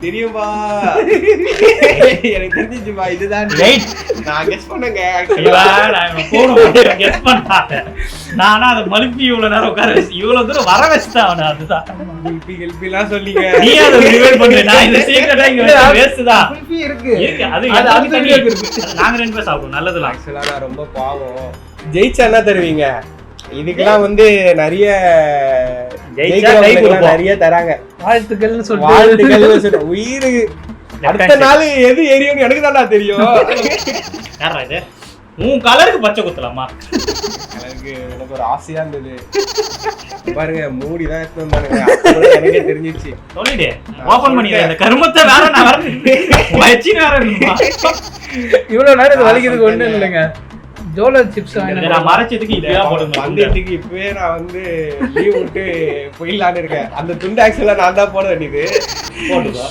தெரியுமா? எனக்கு தெரிஞ்சிச்சுமா. இதுதான் நான் கெஸ் பண்ணேங்க. நானா அதை மலுப்பி இவ்வளவு நேரம் உட்கார வச்சு இவ்வளவு தூரம் வர வச்சுதான் அவனை. அதுதான் எல்லாம் சொல்லிங்க. நீ அதை ரிவீல் பண்ற. நான் இந்த சீக்ரெட்டா இங்க வேஸ்ட் தான் இருக்கு. அது நாங்க 2 பேர் சாப்பிடுவோம். நல்லதுலாம். ஆக்சுவலா நான் ரொம்ப பாவம். ஜெயிச்சா என்ன தருவீங்க? இதுக்கெல்லாம் வந்து நிறைய நிறைய தராங்க. வாழ்த்துக்கள்னு சொல்லிட்டு உயிர் அடுத்த நாள் எது எரியும் எனக்கு தான்டா தெரியும். யாரா இது? உன் கலருக்கு பச்சை குத்தலாமா? எனக்கு ஒரு ஆசையா இருந்தது. பாருங்க மூடிதான் எடுத்து வந்தானுங்க. எனக்கே தெரிஞ்சிச்சு. சொல்லிடு ஓபன் பண்ணிடுறேன். இந்த கருமத்தை வேற நான் வச்சு வேற இருக்குமா? இவ்வளவு நேரம் இது வலிக்கிறதுக்கு ஒண்ணும் இல்லைங்க. ஜோலோ சிப்ஸ் நான் மறைச்சதுக்கு இப்பதான் போடுங்க. பந்தயத்துக்கு இப்பவே நான் வந்து லீவ் விட்டு போயிடலான்னு இருக்கேன். அந்த துண்டு ஆக்சுவலா நான் தான் போட வேண்டியது. போட்டுக்கோ.